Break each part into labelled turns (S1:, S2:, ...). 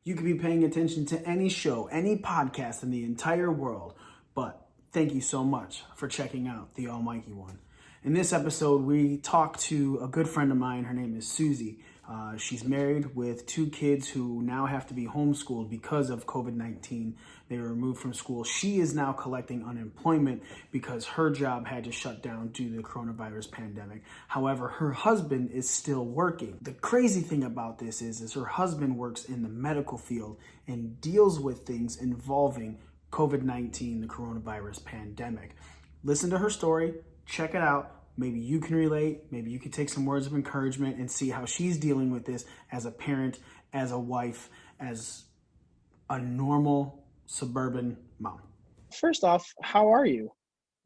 S1: You could be paying attention to any show, any podcast in the entire world, but thank you so much for checking out the Almighty One. In this episode, we talk to a good friend of mine. Her name is Suzy. She's married with 2 kids who now have to be homeschooled because of COVID-19. They were removed from school. She is now collecting unemployment because her job had to shut down due to the coronavirus pandemic. However, her husband is still working. The crazy thing about this is her husband works in the medical field and deals with things involving COVID-19, the coronavirus pandemic. Listen to her story, check it out. Maybe you can relate, maybe you can take some words of encouragement and see how she's dealing with this as a parent, as a wife, as a normal suburban mom.
S2: First off, how are you?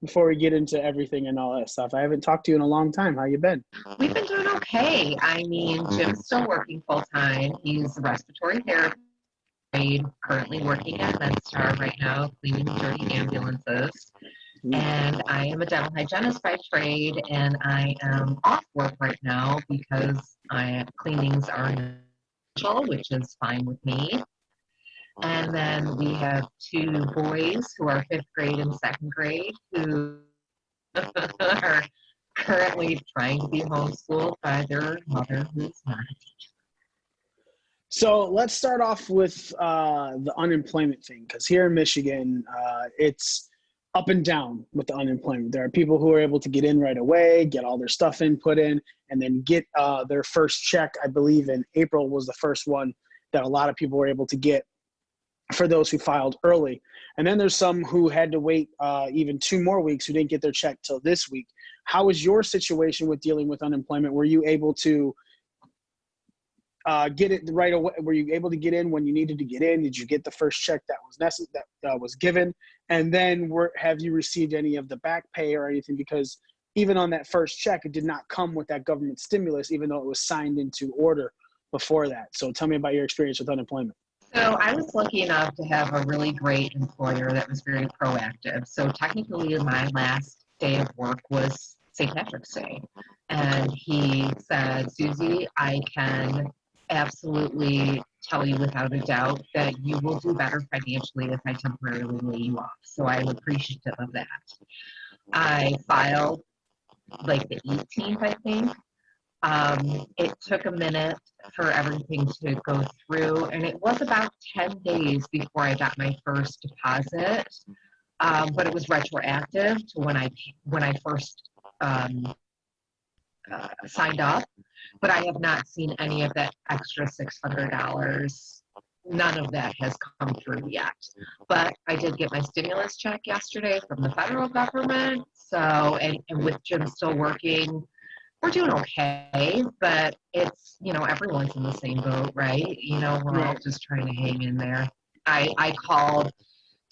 S2: Before we get into everything and all that stuff, I haven't talked to you in a long time. How you been?
S3: We've been doing okay. I mean, Jim's still working full time. He's a respiratory therapist, currently working at MedStar right now, cleaning dirty ambulances. And I am a dental hygienist by trade, and I am off work right now because cleanings are essential, which is fine with me. And then we have 2 boys who are 5th grade and 2nd grade who are currently trying to be homeschooled by their mother, who's not a teacher.
S2: So let's start off with the unemployment thing, because here in Michigan, it's up and down with the unemployment. There are people who are able to get in right away, get all their stuff put in, and then get their first check. I believe in April was the first one that a lot of people were able to get for those who filed early. And then there's some who had to wait even 2 more weeks who didn't get their check till this week. How was your situation with dealing with unemployment? Were you able to get it right away? Were you able to get in when you needed to get in? Did you get the first check that was that was given? And then have you received any of the back pay or anything? Because even on that first check, it did not come with that government stimulus, even though it was signed into order before that. So tell me about your experience with unemployment.
S3: So I was lucky enough to have a really great employer that was very proactive. So technically my last day of work was St. Patrick's Day. And he said, Suzy, I can absolutely tell you without a doubt that you will do better financially if I temporarily lay you off. So I'm appreciative of that. I filed like the 18th, I think. It took a minute for everything to go through, and it was about 10 days before I got my first deposit. But it was retroactive to when I first signed up, but I have not seen any of that extra $600. None of that has come through yet. But I did get my stimulus check yesterday from the federal government. So, and with Jim still working, we're doing okay, but it's, everyone's in the same boat, right? We're all just trying to hang in there. I called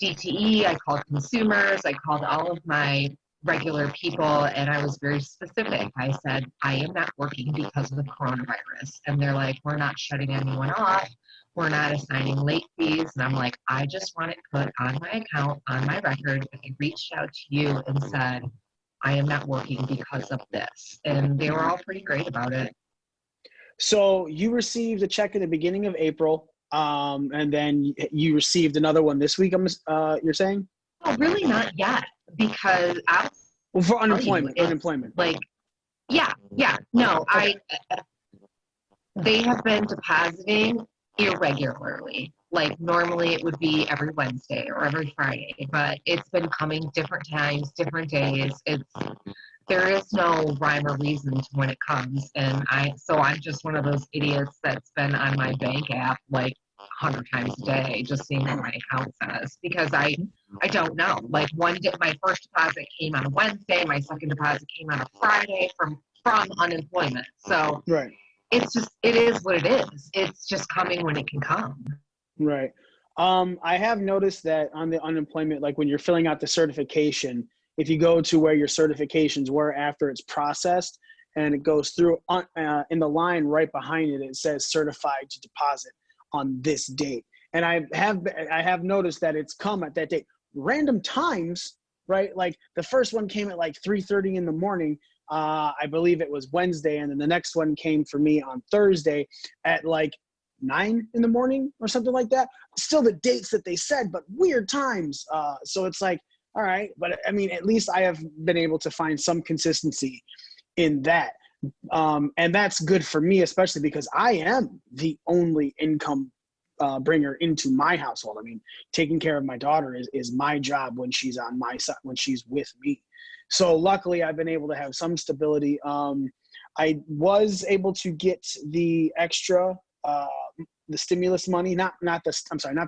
S3: DTE, I called consumers, I called all of my regular people, and I was very specific. I said, I am not working because of the coronavirus. And they're like, we're not shutting anyone off. We're not assigning late fees. And I'm like, I just want it put on my account, on my record. I reached out to you and said, I am not working because of this. And they were all pretty great about it.
S2: So you received a check in the beginning of April, and then you received another one this week, you're saying?
S3: Oh, really not yet, because
S2: for unemployment.
S3: Like, no, they have been depositing irregularly. Like normally it would be every Wednesday or every Friday, but it's been coming different times, different days. There is no rhyme or reason to when it comes. And I'm just one of those idiots that's been on my bank app like 100 times a day, just seeing what my account says, because I don't know. Like one day, my first deposit came on a Wednesday, my second deposit came on a Friday from unemployment. So
S2: right.
S3: It is what it is. It's just coming when it can come.
S2: Right. I have noticed that on the unemployment, like when you're filling out the certification, if you go to where your certifications were after it's processed and it goes through in the line right behind it, it says certified to deposit on this date. And I have noticed that it's come at that date. Random times, right? Like the first one came at like 3:30 in the morning. I believe it was Wednesday. And then the next one came for me on Thursday at like 9 in the morning or something like that. Still the dates that they said, but weird times. So it's like, all right, but I mean, at least I have been able to find some consistency in that. And that's good for me, especially because I am the only income bringer into my household. I mean, taking care of my daughter is my job when she's on my side, when she's with me. So luckily I've been able to have some stability. I was able to get the extra, the stimulus money, not the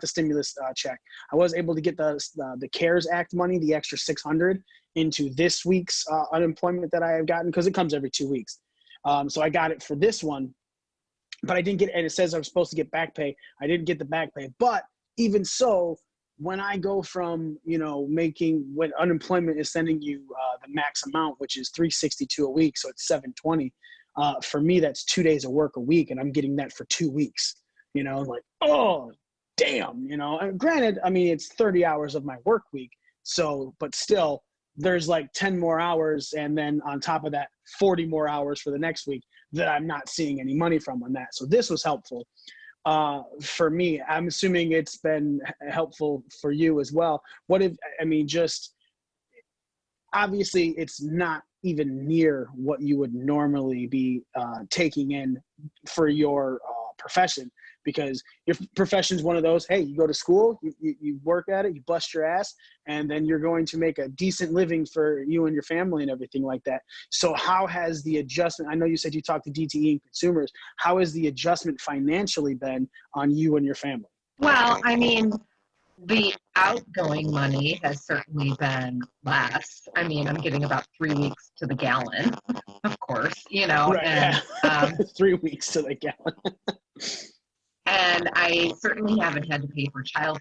S2: stimulus check. I was able to get the CARES Act money, the extra 600 into this week's unemployment that I have gotten, because it comes every 2 weeks. So I got it for this one, but I didn't get, and it says I was supposed to get back pay. I didn't get the back pay, but even so, when I go from, when unemployment is sending you the max amount, which is $362 a week, so it's $720. For me, that's 2 days of work a week, and I'm getting that for 2 weeks. Like, oh, damn. And granted, I mean, it's 30 hours of my work week, so, but still, there's like 10 more hours, and then on top of that, 40 more hours for the next week that I'm not seeing any money from on that. So this was helpful. For me. I'm assuming it's been helpful for you as well. Just obviously it's not even near what you would normally be taking in for your profession, because your profession is one of those, hey, you go to school, you work at it, you bust your ass, and then you're going to make a decent living for you and your family and everything like that. So how has the adjustment, I know you said you talked to DTE and consumers, how has the adjustment financially been on you and your family?
S3: Well, I mean, the outgoing money has certainly been less. I mean, I'm getting about 3 weeks to the gallon, of course,
S2: Right,
S3: and
S2: yeah. 3 weeks to the gallon.
S3: and I certainly haven't had to pay for childcare,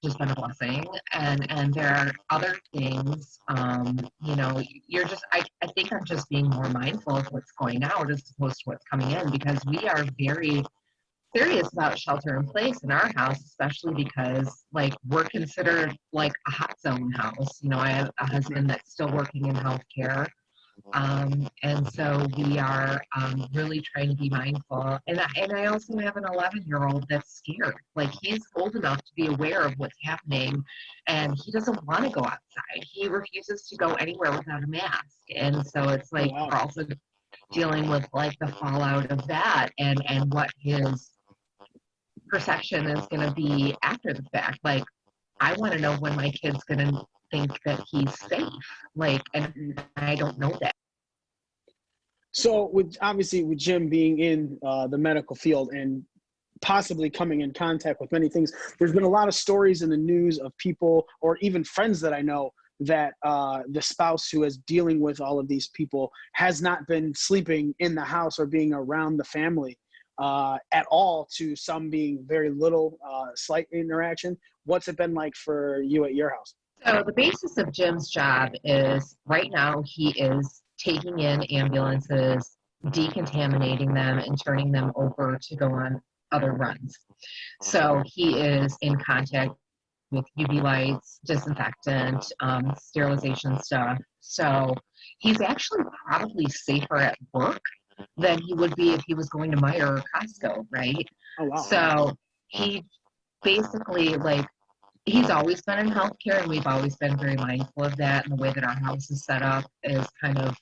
S3: which has been a blessing. And there are other things, you're just, I think I'm just being more mindful of what's going out as opposed to what's coming in, because we are very serious about shelter in place in our house, especially because we're considered like a hot zone house. I have a husband that's still working in healthcare. And so we are really trying to be mindful. And I also have an 11-year-old that's scared. He's old enough to be aware of what's happening, and he doesn't want to go outside. He refuses to go anywhere without a mask. And so it's
S2: Wow.
S3: we're also dealing with the fallout of that, and what his perception is going to be after the fact. I want to know when my kid's going to think that he's safe. And I don't know that.
S2: So obviously with Jim being in the medical field and possibly coming in contact with many things, there's been a lot of stories in the news of people, or even friends that I know, that the spouse who is dealing with all of these people has not been sleeping in the house or being around the family at all, to some being very little, slight interaction. What's it been like for you at your house?
S3: So the basis of Jim's job is, right now he is taking in ambulances, decontaminating them, and turning them over to go on other runs. So he is in contact with UV lights, disinfectant, sterilization stuff. So he's actually probably safer at work than he would be if he was going to Meijer or Costco, right?
S2: Oh, wow.
S3: So he basically, he's always been in healthcare, and we've always been very mindful of that. And the way that our house is set up is kind of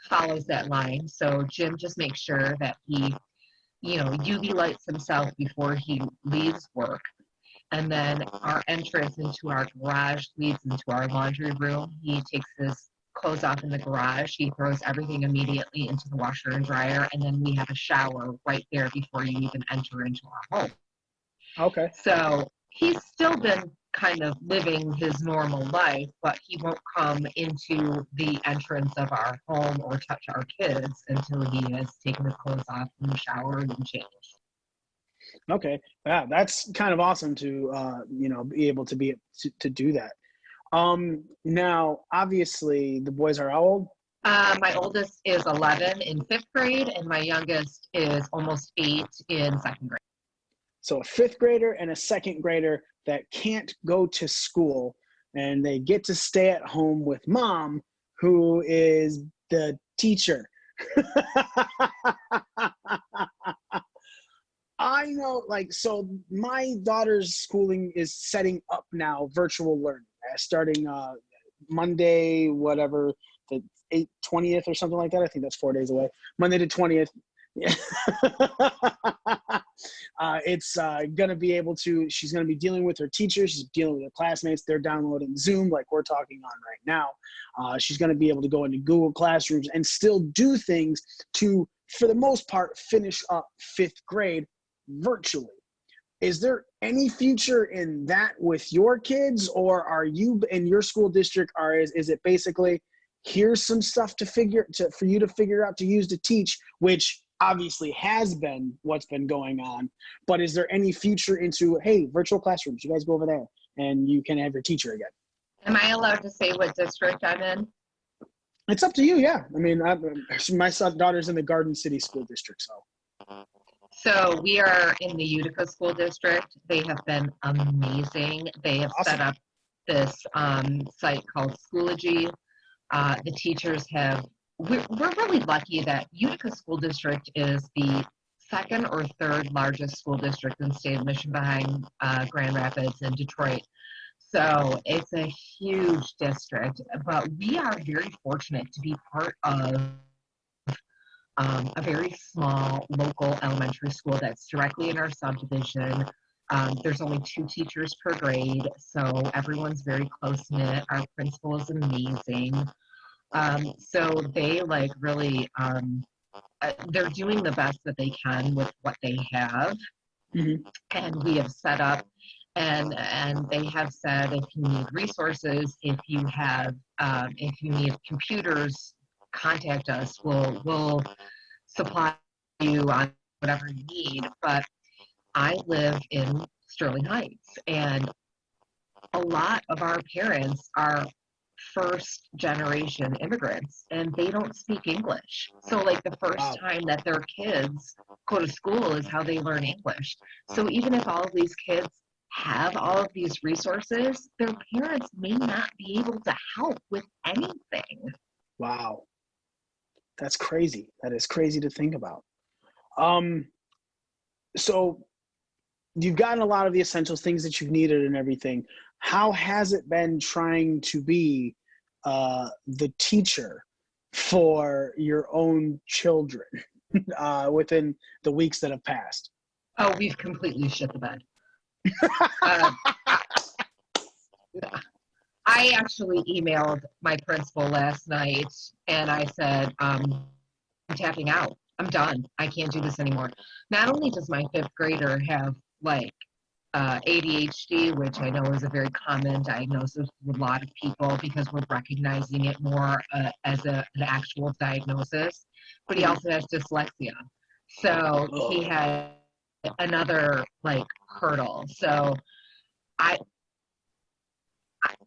S3: follows that line. So Jim just makes sure that he, UV lights himself before he leaves work. And then our entrance into our garage leads into our laundry room. He takes his clothes off in the garage. He throws everything immediately into the washer and dryer. And then we have a shower right there before you even enter into our home.
S2: Okay.
S3: So he's still been kind of living his normal life, but he won't come into the entrance of our home or touch our kids until he has taken his clothes off and showered and changed.
S2: Okay. Yeah, that's kind of awesome to, be able to do that. Now, obviously, the boys are how old?
S3: My oldest is 11 in 5th grade, and my youngest is almost 8 in 2nd grade.
S2: So a 5th grader and a 2nd grader that can't go to school, and they get to stay at home with mom, who is the teacher. I know, like, so my daughter's schooling is setting up now virtual learning, starting Monday, whatever, the 20th or something like that. I think that's 4 days away. Monday the 20th. Yeah. It's going to be able to, she's going to be dealing with her teachers. She's dealing with her classmates. They're downloading Zoom like we're talking on right now. She's going to be able to go into Google Classrooms and still do things to, for the most part, finish up 5th grade virtually. Is there any future in that with your kids, or are you in your school district, or is it basically here's some stuff for you to figure out to use to teach, which obviously has been what's been going on, but is there any future into, hey, virtual classrooms, you guys go over there and you can have your teacher again?
S3: Am I allowed to say what district I'm in?
S2: It's up to you. Yeah. I mean, my daughter's in the Garden City School District,
S3: So we are in the Utica School District. They have been amazing. They have
S2: Awesome.
S3: set up this site called Schoology. The teachers have, we're really lucky that Utica School District is the 2nd or 3rd largest school district in the state of Michigan behind Grand Rapids and Detroit. So it's a huge district, but we are very fortunate to be part of a very small local elementary school that's directly in our subdivision. There's only 2 teachers per grade, so everyone's very close-knit. Our principal is amazing. So they like really, they're doing the best that they can with what they have.
S2: Mm-hmm.
S3: And we have set up, and they have said, if you need resources, if you need computers, contact us. We'll supply you on whatever you need. But I live in Sterling Heights, and a lot of our parents are first generation immigrants and they don't speak English. So like the first time that their kids go to school is how they learn English. So even if all of these kids have all of these resources, their parents may not be able to help with anything.
S2: Wow. That's crazy. That is crazy to think about. So you've gotten a lot of the essentials, things that you've needed and everything. How has it been trying to be the teacher for your own children within the weeks that have passed?
S3: Oh, we've completely shit the bed. I actually emailed my principal last night and I said, I'm tapping out. I'm done. I can't do this anymore. Not only does my 5th grader have like ADHD, which I know is a very common diagnosis with a lot of people because we're recognizing it more as an actual diagnosis, but he also has dyslexia. So he had another like hurdle. So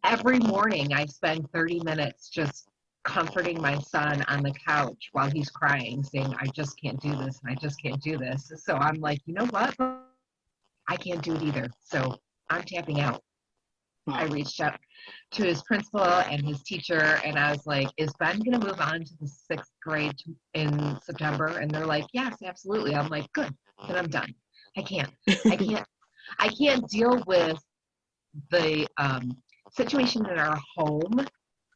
S3: every morning I spend 30 minutes just comforting my son on the couch while he's crying, saying, I just can't do this and I just can't do this. So I'm like, you know what? I can't do it either. So I'm tapping out. I reached out to his principal and his teacher and I was like, is Ben going to move on to the 6th grade in September? And they're like, yes, absolutely. I'm like, good, then I'm done. I can't deal with the situation in our home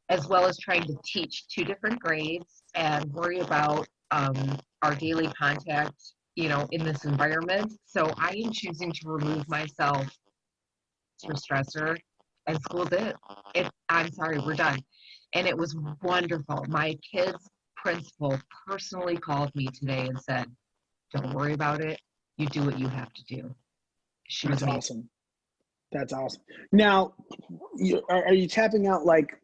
S3: as well as trying to teach 2 different grades and worry about our daily contact, in this environment. So I am choosing to remove myself from stressor, and school's it. I'm sorry, we're done. And it was wonderful. My kid's principal personally called me today and said, don't worry about it. You do what you have to do. She was amazing.
S2: Awesome. That's awesome. Now, are you tapping out like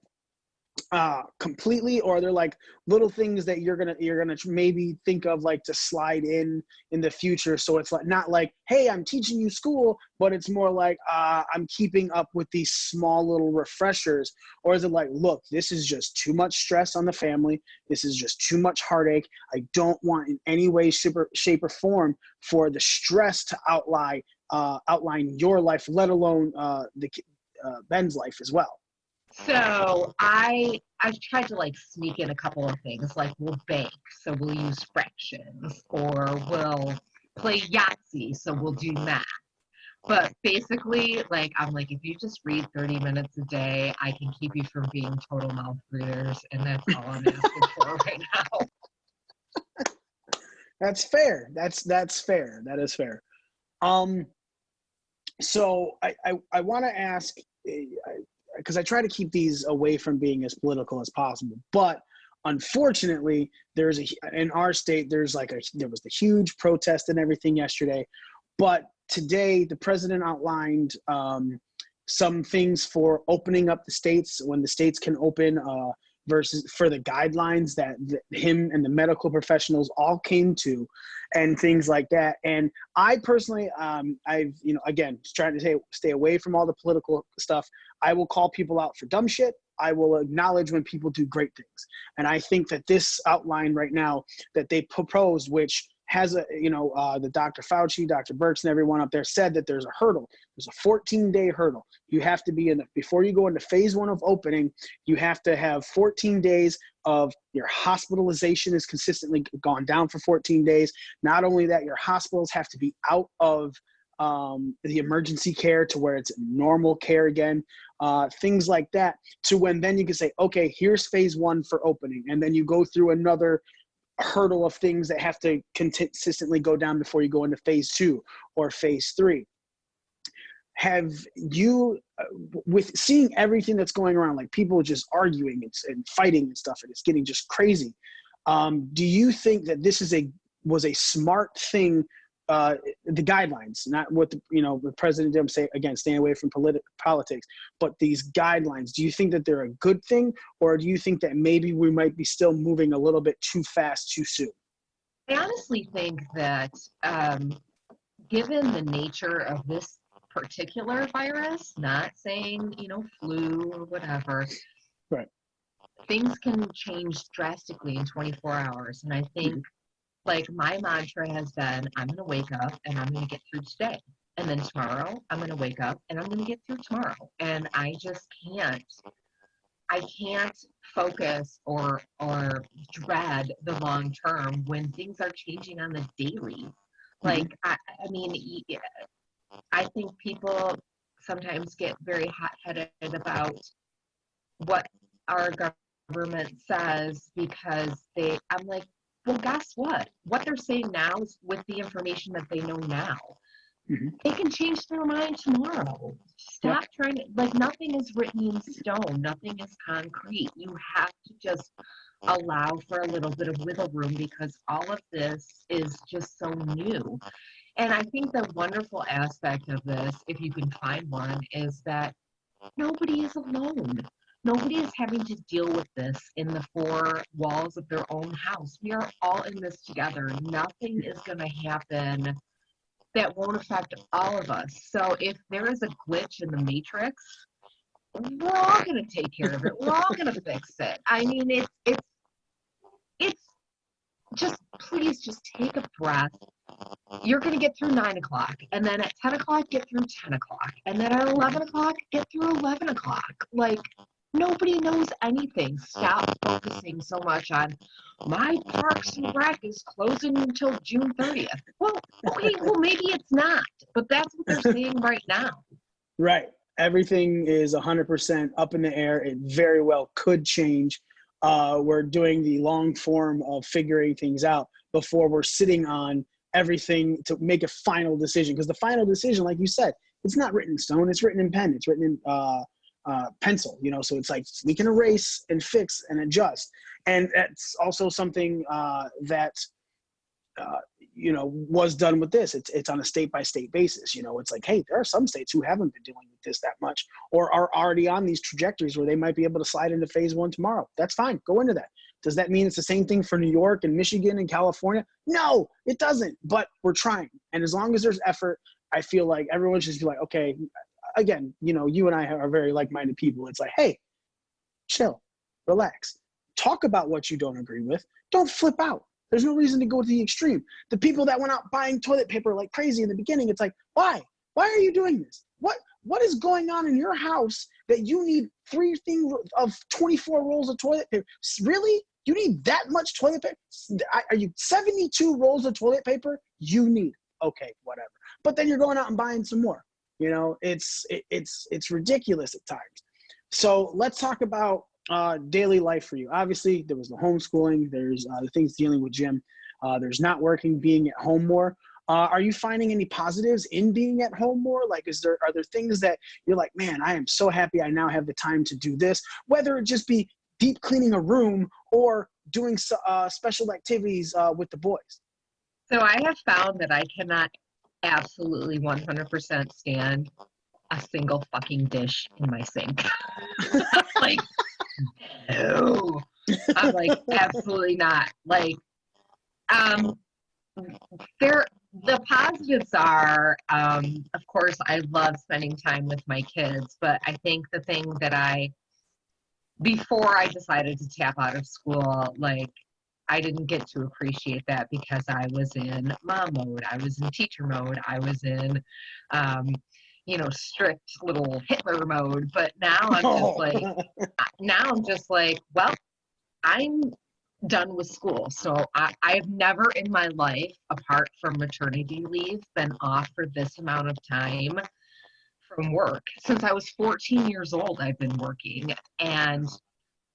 S2: completely, or are there like little things that you're gonna maybe think of like to slide in the future? So it's like not like, hey, I'm teaching you school, but it's more like I'm keeping up with these small little refreshers. Or is it like, look, this is just too much stress on the family. This is just too much heartache. I don't want in any way, shape, or form for the stress to outline your life, let alone Ben's life as well.
S3: So I've tried to like sneak in a couple of things, like we'll bank, so we'll use fractions, or we'll play Yahtzee, so we'll do math. But basically, like I'm like, if you just read 30 minutes a day, I can keep you from being total mouth breathers, and that's all I'm asking for right now.
S2: That's fair. That's fair. That is fair. So I want to ask, because I try to keep these away from being as political as possible, but unfortunately, in our state there was the huge protest and everything yesterday, but today the president outlined some things for opening up the states, when the states can open, versus for the guidelines that him and the medical professionals all came to, and things like that. And I personally, I've, again, trying to stay away from all the political stuff. I will call people out for dumb shit. I will acknowledge when people do great things. And I think that this outline right now that they proposed, which has the Dr. Fauci, Dr. Birx, and everyone up there said that there's a hurdle. There's a 14-day hurdle. You have to be before you go into phase 1 of opening, you have to have 14 days of your hospitalization is consistently gone down for 14 days. Not only that, your hospitals have to be out of the emergency care to where it's normal care again, things like that, to when then you can say, okay, here's phase 1 for opening. And then you go through another hurdle of things that have to consistently go down before you go into phase 2 or phase 3. Have you, with seeing everything that's going around, like people just arguing and fighting and stuff, and it's getting just crazy, do you think that this was a smart thing, the guidelines, not what the president didn't say, again, staying away from politics, but these guidelines, do you think that they're a good thing, or do you think that maybe we might be still moving a little bit too fast too soon?
S3: I honestly think that given the nature of this particular virus, not saying, flu or whatever,
S2: right,
S3: things can change drastically in 24 hours. And I think like my mantra has been, I'm going to wake up and I'm going to get through today. And then tomorrow I'm going to wake up and I'm going to get through tomorrow. And I just I can't focus or dread the long term when things are changing on the daily. Like, I mean, I think people sometimes get very hot-headed about what our government says because I'm like, well, guess what? What they're saying now is with the information that they know now. They can change their mind tomorrow. Stop trying to, like, nothing is written in stone. Nothing is concrete. You have to just allow for a little bit of wiggle room because all of this is just so new. And I think the wonderful aspect of this, if you can find one, is that nobody is alone. Nobody is having to deal with this in the four walls of their own house. We are all in this together. Nothing is going to happen that won't affect all of us. So if there is a glitch in the matrix, we're all going to take care of it. We're all going to fix it. I mean, it's just, please just take a breath. You're going to get through 9 o'clock, and then at 10 o'clock, get through 10 o'clock, and then at 11 o'clock, get through 11 o'clock. Like, nobody knows anything. Stop focusing so much on my Parks and Rec is closing until June 30th. Well, okay, well, maybe it's not, but that's what they're saying right now.
S2: Right. Everything is 100% up in the air. It very well could change. We're doing the long form of figuring things out before we're sitting on everything to make a final decision. Because the final decision, like you said, it's not written in stone. It's written in pen. It's written in pencil, so it's like we can erase and fix and adjust. And that's also something that was done with this. It's on a state-by-state basis. It's like, hey, there are some states who haven't been dealing with this that much or are already on these trajectories where they might be able to slide into phase 1 tomorrow. That's fine. Go into that. Does that mean it's the same thing for New York and Michigan and California? No, it doesn't, but we're trying. And as long as there's effort, I feel like everyone should be like, okay, again, you and I are very like-minded people. It's like, hey, chill, relax, talk about what you don't agree with. Don't flip out. There's no reason to go to the extreme. The people that went out buying toilet paper like crazy in the beginning, it's like, why? Why are you doing this? What is going on in your house that you need 3 things of 24 rolls of toilet paper. Really? You need that much toilet paper? Are you 72 rolls of toilet paper? You need. Okay, whatever. But then you're going out and buying some more. You know, it's ridiculous at times. So let's talk about daily life for you. Obviously, there was the homeschooling. There's the things dealing with gym. There's not working, being at home more. Are you finding any positives in being at home more? Like, are there things that you're like, man, I am so happy I now have the time to do this, whether it just be deep cleaning a room or doing special activities with the boys?
S3: So I have found that I cannot absolutely 100% stand a single fucking dish in my sink. Like, no. I'm like, absolutely not. Like, the positives are, of course, I love spending time with my kids, but I think the thing that before I decided to tap out of school, like, I didn't get to appreciate that because I was in mom mode, I was in teacher mode, I was in, strict little Hitler mode. But now I'm just like, well, I'm done with school. So I've never in my life, apart from maternity leave, been off for this amount of time from work. Since I was 14 years old, I've been working. And,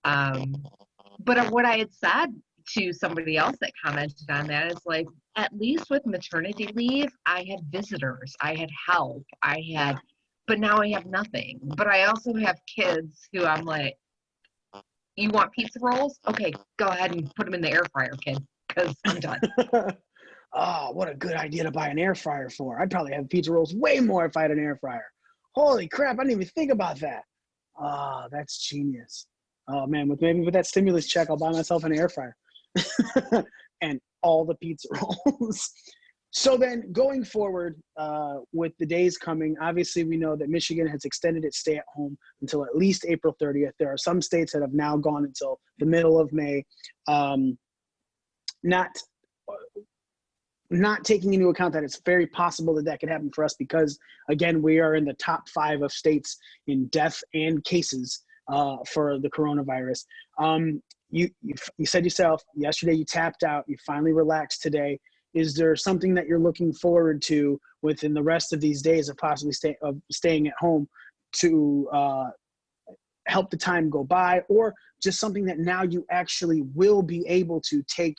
S3: but what I had said to somebody else that commented on that is like, at least with maternity leave, I had visitors, I had help, but now I have nothing. But I also have kids who I'm like, you want pizza rolls? Okay, go ahead and put them in the air fryer, kid, because I'm done.
S2: Oh, what a good idea to buy an air fryer for. I'd probably have pizza rolls way more if I had an air fryer. Holy crap, I didn't even think about that. Oh, that's genius. Oh, man, maybe with that stimulus check, I'll buy myself an air fryer. And all the pizza rolls. So then going forward with the days coming, obviously we know that Michigan has extended its stay at home until at least April 30th. There are some states that have now gone until the middle of May. Not taking into account that it's very possible that could happen for us because, again, we are in the top 5 of states in death and cases for the coronavirus. You said yourself yesterday you tapped out, you finally relaxed today. Is there something that you're looking forward to within the rest of these days of possibly staying at home to help the time go by, or just something that now you actually will be able to take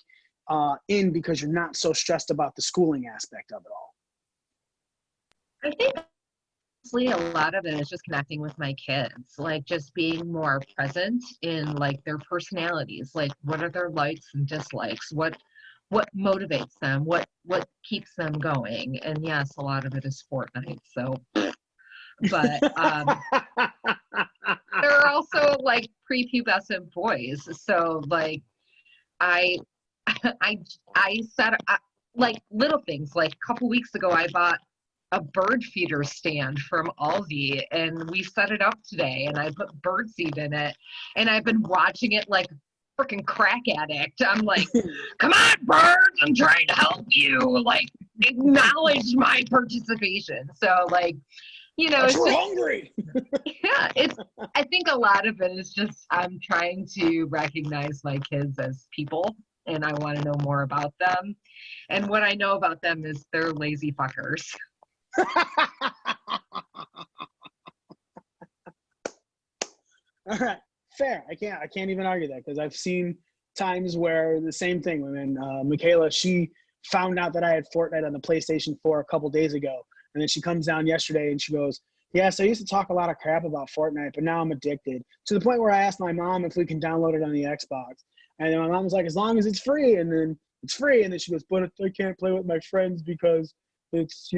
S2: in because you're not so stressed about the schooling aspect of it all?
S3: I think honestly a lot of it is just connecting with my kids, like just being more present in like their personalities, like what are their likes and dislikes, what motivates them, what keeps them going. And yes, a lot of it is Fortnite. So, but there are also like prepubescent boys. So like I said, like little things, like a couple weeks ago, I bought a bird feeder stand from Aldi and we set it up today and I put birdseed in it and I've been watching it like freaking crack addict. I'm like, come on, birds, I'm trying to help you. Like, acknowledge my participation. So, like, it's
S2: we're
S3: just
S2: hungry.
S3: Yeah, I think a lot of it is just I'm trying to recognize my kids as people and I want to know more about them. And what I know about them is they're lazy fuckers.
S2: All right. Fair. I can't even argue that because I've seen times where the same thing. When Michaela, she found out that I had Fortnite on the PlayStation 4 a couple days ago, and then she comes down yesterday and she goes, "Yeah, so I used to talk a lot of crap about Fortnite, but now I'm addicted." To the point where I asked my mom if we can download it on the Xbox, and then my mom was like, "As long as it's free," and then it's free, and then she goes, "But I can't play with my friends because it's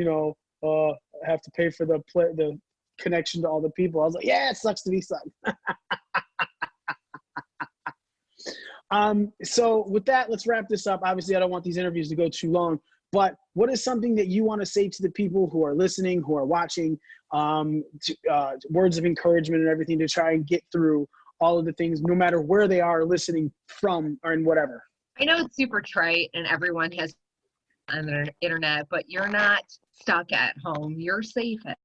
S2: I have to pay for the connection to all the people." I was like, "Yeah, it sucks to be son." So with that, let's wrap this up. Obviously, I don't want these interviews to go too long, but what is something that you want to say to the people who are listening, who are watching, words of encouragement and everything to try and get through all of the things, no matter where they are listening from or in whatever?
S3: I know it's super trite and everyone has on the internet, but you're not stuck at home. You're safe at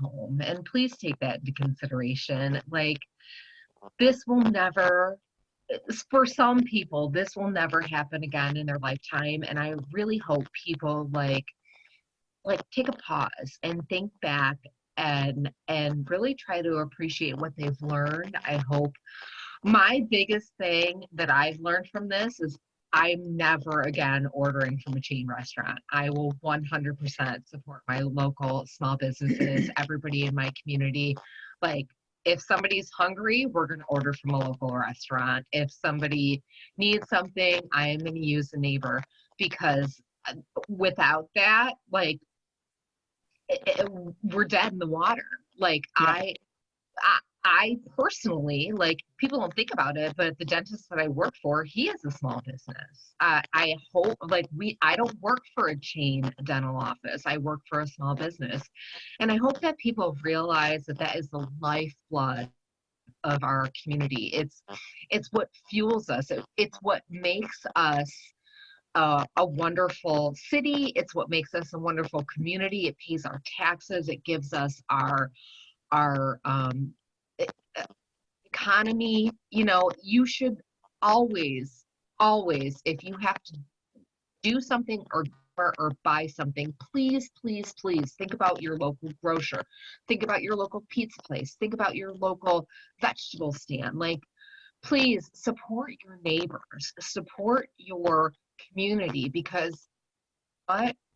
S3: home. And please take that into consideration. Like, this will never, for some people, this will never happen again in their lifetime. And I really hope people like take a pause and think back and really try to appreciate what they've learned. I hope my biggest thing that I've learned from this is I'm never again ordering from a chain restaurant. I will 100% support my local small businesses, everybody in my community. Like, if somebody's hungry, we're going to order from a local restaurant. If somebody needs something, I am going to use a neighbor, because without that, like, we're dead in the water. Like,
S2: Yeah.
S3: I personally, like, people don't think about it, but the dentist that I work for, he has a small business. I hope, like, I don't work for a chain dental office. I work for a small business. And I hope that people realize that that is the lifeblood of our community. It's what fuels us. It's what makes us a wonderful city. It's what makes us a wonderful community. It pays our taxes. It gives us our economy. You know, you should always, if you have to do something or buy something, please, please, please think about your local grocer. Think about your local pizza place. Think about your local vegetable stand. Like, please support your neighbors, support your community, because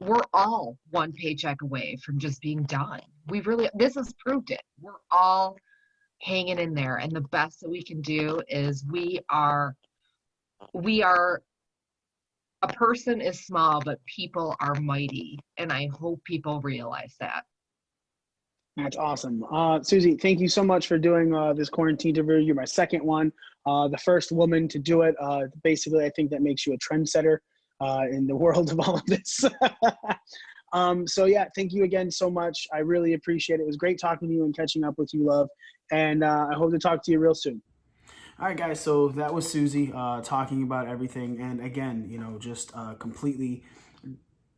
S3: we're all one paycheck away from just being done. This has proved it. We're all hanging in there, and the best that we can do is we are a person is small, but people are mighty, and I hope people realize that.
S2: That's awesome. Suzy, thank you so much for doing this quarantine interview. You're my second one, the first woman to do it. Basically, I think that makes you a trendsetter in the world of all of this. So yeah, thank you again so much. I really appreciate it. It was great talking to you and catching up with you, love. And I hope to talk to you real soon.
S1: All right, guys. So that was Suzy talking about everything, and again, just completely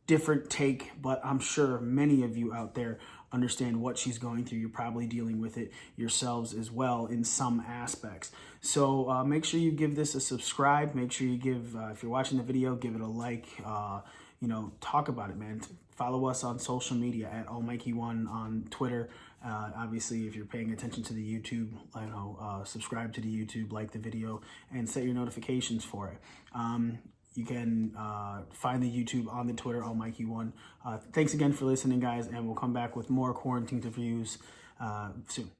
S1: different take, but I'm sure many of you out there understand what she's going through. You're probably dealing with it yourselves as well in some aspects. So make sure you give this a subscribe. Make sure you give, if you're watching the video, give it a like. Talk about it, man. Follow us on social media at allmikey1 on Twitter. Obviously, if you're paying attention to the YouTube, subscribe to the YouTube, like the video, and set your notifications for it. You can find the YouTube on the Twitter, allmikey1. Thanks again for listening, guys, and we'll come back with more Quarantinterviews soon.